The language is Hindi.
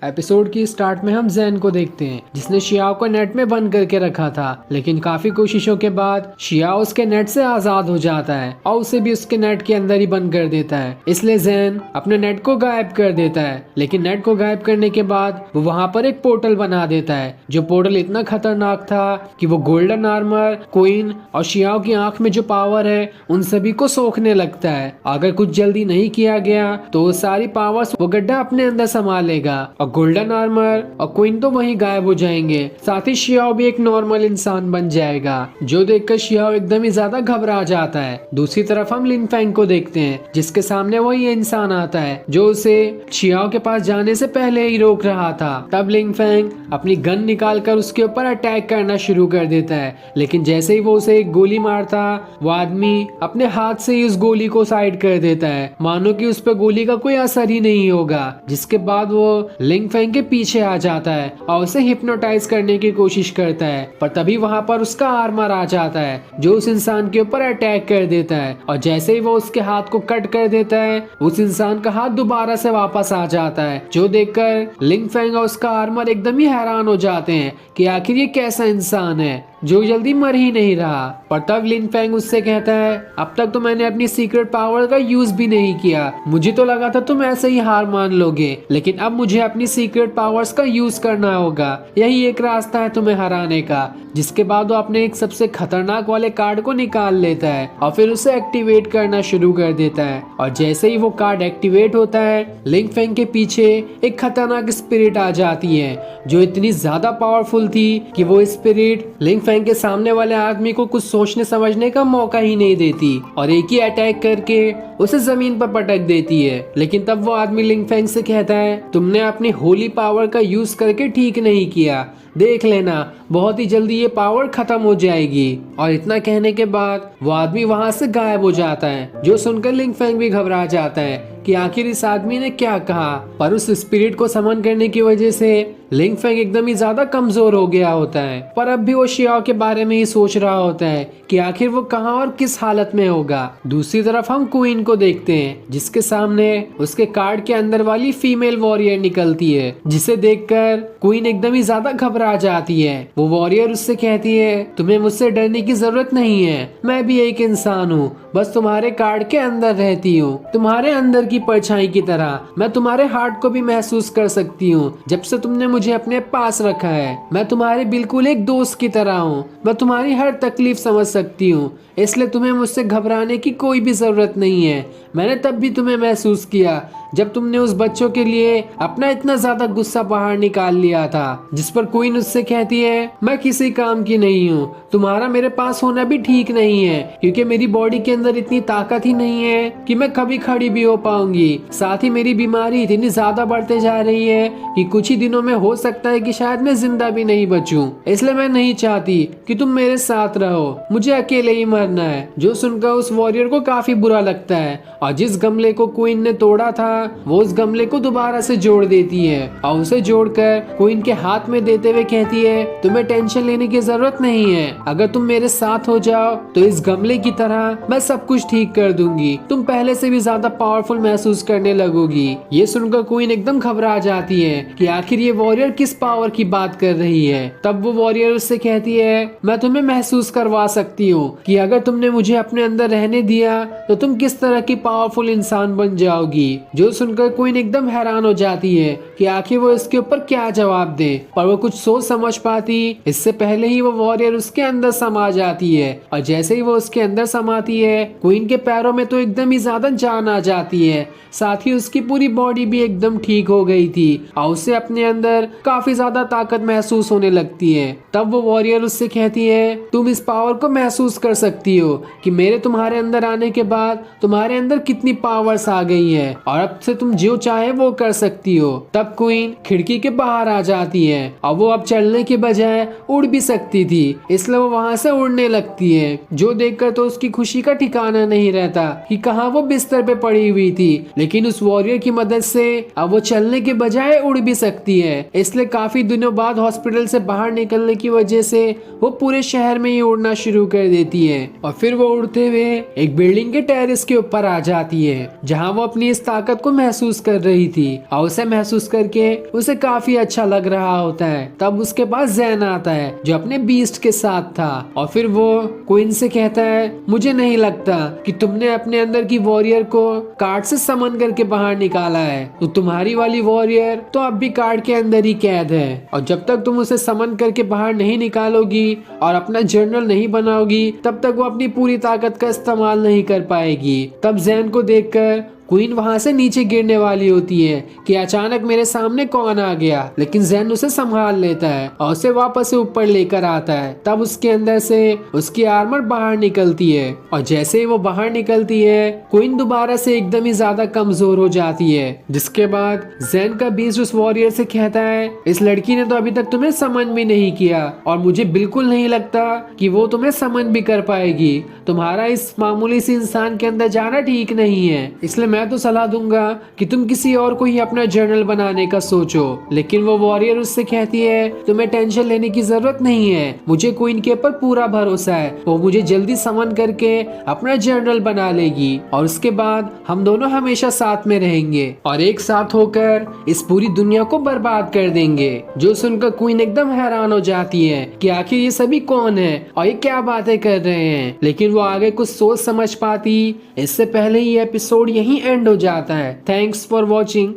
एपिसोड की स्टार्ट में हम जैन को देखते हैं जिसने शियाओ को नेट में बंद करके रखा था, लेकिन काफी कोशिशों के बाद शियाओ उसके नेट से आजाद हो जाता है और उसे भी उसके नेट के अंदर ही बंद कर देता है। इसलिए जैन अपने नेट को गायब कर देता है, लेकिन नेट को गायब करने के बाद वो वहाँ पर एक पोर्टल बना देता है। जो पोर्टल इतना खतरनाक था कि वो गोल्डन आर्मर, क्वीन और शियाओ की आंख में जो पावर है उन सभी को सोखने लगता है। अगर कुछ जल्दी नहीं किया गया तो वो सारी पावर्स वो गड्ढा अपने अंदर संभाल लेगा और गोल्डन आर्मर और क्वीन तो वहीं गायब हो जाएंगे। साथ ही शियाओ भी एक नॉर्मल इंसान बन जाएगा, जो देखकर शियाओ एकदम ही ज्यादा घबरा जाता है। दूसरी तरफ हम लिन फेंग को देखते हैं जिसके सामने वही इंसान आता है जो उसे शियाओ के पास जाने से पहले ही रोक रहा था। तब लिन फेंग अपनी गन निकालकर उसके ऊपर अटैक करना शुरू कर देता है, लेकिन जैसे ही वो उसे एक गोली मारता वो आदमी अपने हाथ से ही उस गोली को साइड कर देता है, मानो कि उस पर गोली का कोई असर ही नहीं होगा। जिसके बाद वो लिंग फेंग के पीछे आ जाता है और उसे हिप्नोटाइज करने की कोशिश करता है, पर तभी वहाँ पर उसका आर्मर आ जाता है जो उस इंसान के ऊपर अटैक कर देता है। और जैसे ही वो उसके हाथ को कट कर देता है उस इंसान का हाथ दोबारा से वापस आ जाता है, जो देखकर लिंग फेंग और उसका आर्मर एकदम ही हैरान हो जाते हैं कि आखिर ये कैसा इंसान है जो जल्दी मर ही नहीं रहा। पर तब लिन फेंग उससे कहता है, अब तक तो मैंने अपनी सीक्रेट पावर का यूज भी नहीं किया, मुझे तो लगा था तुम ऐसे ही हार मान लोगे, लेकिन अब मुझे अपनी सीक्रेट पावर्स का यूज करना होगा, यही एक रास्ता है तुम्हें हराने का। जिसके बाद वो अपने एक सबसे खतरनाक वाले कार्ड को निकाल लेता है और फिर उसे एक्टिवेट करना शुरू कर देता है। और जैसे ही वो कार्ड एक्टिवेट होता है लिंग फेंग के पीछे एक खतरनाक स्पिरिट आ जाती है जो इतनी ज्यादा पावरफुल थी कि वो स्पिरिट लिंग फेंग के सामने वाले आदमी को कुछ सोचने समझने का मौका ही नहीं देती और एक ही अटैक करके उसे जमीन पर पटक देती है। लेकिन तब वो आदमी लिंग फेंग से कहता है, तुमने अपनी होली पावर का यूज करके ठीक नहीं किया, देख लेना बहुत ही जल्दी ये पावर खत्म हो जाएगी। और इतना कहने के बाद वो आदमी वहां से गायब हो जाता है, जो सुनकर लिंग फेंग भी घबरा जाता है कि आखिर इस आदमी ने क्या कहा। पर उस स्पिरिट को समन करने की वजह से लिंग फेंग एकदम ही ज्यादा कमजोर हो गया होता है, पर अब भी वो शियाओ के बारे में ही सोच रहा होता है कि आखिर वो कहाँ और किस हालत में होगा। दूसरी तरफ हम क्वीन को देखते हैं जिसके सामने उसके कार्ड के अंदर वाली फीमेल वॉरियर निकलती है, जिसे देखकर क्वीन एकदम ही ज्यादा घबरा जाती है। वो वॉरियर उससे कहती है, तुम्हें मुझसे डरने की जरूरत नहीं है, मैं भी एक इंसान हूँ, बस तुम्हारे कार्ड के अंदर रहती हूँ, तुम्हारे अंदर की परछाई की तरह मैं तुम्हारे हार्ट को भी महसूस कर सकती हूँ। जब से तुमने मुझे अपने पास रखा है मैं तुम्हारे बिल्कुल एक दोस्त की तरह हूँ, मैं तुम्हारी हर तकलीफ समझ सकती हूँ, इसलिए तुम्हें मुझसे घबराने की कोई भी जरूरत नहीं है। मैंने तब भी तुम्हें महसूस किया जब तुमने उस बच्चों के लिए अपना इतना ज्यादा गुस्सा बाहर निकाल लिया था। जिस पर क्वीन उससे कहती है, मैं किसी काम की नहीं हूँ, तुम्हारा मेरे पास होना भी ठीक नहीं है, क्योंकि मेरी बॉडी के अंदर इतनी ताकत ही नहीं है कि मैं कभी खड़ी भी हो पाऊंगी। साथ ही मेरी बीमारी इतनी ज्यादा बढ़ते जा रही है कि कुछ ही दिनों में हो सकता है कि शायद मैं जिंदा भी नहीं बचूं, इसलिए मैं नहीं चाहती कि तुम मेरे साथ रहो, मुझे अकेले ही मरना है। जो सुनकर उस वॉरियर को काफी बुरा लगता है और जिस गमले को क्वीन ने तोड़ा था वो उस गमले को दोबारा से जोड़ देती है और उसे जोड़कर क्वीन के हाथ में देते हुए कहती है, तुम्हें टेंशन लेने की जरूरत नहीं है, अगर तुम मेरे साथ हो जाओ तो इस गमले की तरह मैं सब कुछ ठीक कर दूंगी, तुम पहले से भी ज्यादा पावरफुल महसूस करने लगोगी। ये सुनकर क्वीन एकदम घबरा जाती है कि आखिर ये वॉरियर किस पावर की बात कर रही है। तब वो वॉरियर उससे कहती है, मैं तुम्हें महसूस करवा सकती हूँ कि अगर तुमने मुझे अपने अंदर रहने दिया तो तुम किस तरह की पावरफुल इंसान बन जाओगी। जो सुनकर क्वीन एकदम हैरान हो जाती है कि आखिर वो इसके ऊपर क्या जवाब दे, पर वो कुछ सोच समझ पाती इससे पहले ही वो वॉरियर उसके अंदर समा जाती है। और जैसे ही वो उसके अंदर समाती है क्वीन के पैरों में तो एकदम ही ज्यादा जान आ जाती है, साथ ही उसकी पूरी बॉडी भी एकदम ठीक हो गई थी और उसे अपने अंदर काफी ज्यादा ताकत महसूस होने लगती है। तब वो वॉरियर उससे कहती है, तुम इस पावर को महसूस कर सकती हो कि मेरे तुम्हारे अंदर आने के बाद तुम्हारे अंदर कितनी पावर्स आ गई है और अब से तुम जो चाहे वो कर सकती हो। तब क्वीन खिड़की के बाहर आ जाती है और वो अब चलने के बजाय उड़ भी सकती थी, इसलिए वो वहां से उड़ने लगती है। जो देखकर तो उसकी खुशी का ठिकाना नहीं रहता कि कहाँ वो बिस्तर पे पड़ी हुई थी, लेकिन उस वॉरियर की मदद से अब वो चलने के बजाय उड़ भी सकती है। इसलिए काफी दिनों बाद हॉस्पिटल से बाहर निकलने की वजह से वो पूरे शहर में ही उड़ना शुरू कर देती है और फिर वो उड़ते हुए एक बिल्डिंग के टेरेस के ऊपर आ जाती है, जहाँ वो अपनी इस ताकत को महसूस कर रही थी और उसे महसूस करके उसे काफी अच्छा लग रहा होता है। तब उसके पास जैन आता है जो अपने बीस्ट के साथ था और फिर वो क्वीन से कहता है, मुझे नहीं लगता कि तुमने अपने अंदर की वॉरियर को कार्ड से समन करके बाहर निकाला है, तो तुम्हारी वाली वॉरियर तो अब भी कार्ड के अंदर ही कैद है और जब तक तुम उसे समन करके बाहर नहीं निकालोगी और अपना जर्नल नहीं बनाओगी तब तक वो अपनी पूरी ताकत का इस्तेमाल नहीं कर पाएगी। तब जैन को देखकर क्वीन वहां से नीचे गिरने वाली होती है कि अचानक मेरे सामने कौन आ गया, लेकिन जैन उसे संभाल लेता है और उसे वापस से ऊपर लेकर आता है। तब उसके अंदर से उसकी आर्मर बाहर निकलती है और जैसे ही वो बाहर निकलती है क्वीन दोबारा से एकदम ही ज्यादा कमजोर हो जाती है। जिसके बाद जैन का बीस्ट उस वॉरियर से कहता है, इस लड़की ने तो अभी तक तुम्हें समन भी नहीं किया और मुझे बिल्कुल नहीं लगता कि वो तुम्हें समन भी कर पाएगी। तुम्हारा इस मामूली सी इंसान के अंदर जाना ठीक नहीं है, इसलिए मैं तो सलाह दूंगा कि तुम किसी और को ही अपना जर्नल बनाने का सोचो। लेकिन वो वॉरियर उससे कहती है, तुम्हें टेंशन लेने की जरूरत नहीं है, मुझे क्वीन के ऊपर पूरा भरोसा है, वो मुझे जल्दी समन करके अपना जर्नल बना लेगी और उसके बाद हम दोनों हमेशा साथ में रहेंगे और एक साथ होकर इस पूरी दुनिया को बर्बाद कर देंगे। जो सुनकर क्वीन एकदम हैरान हो जाती है कि आखिर ये सभी कौन है और ये क्या बातें कर रहे हैं, लेकिन वो आगे कुछ सोच समझ पाती इससे पहले ही एपिसोड यहीं एंड हो जाता है। Thanks for watching.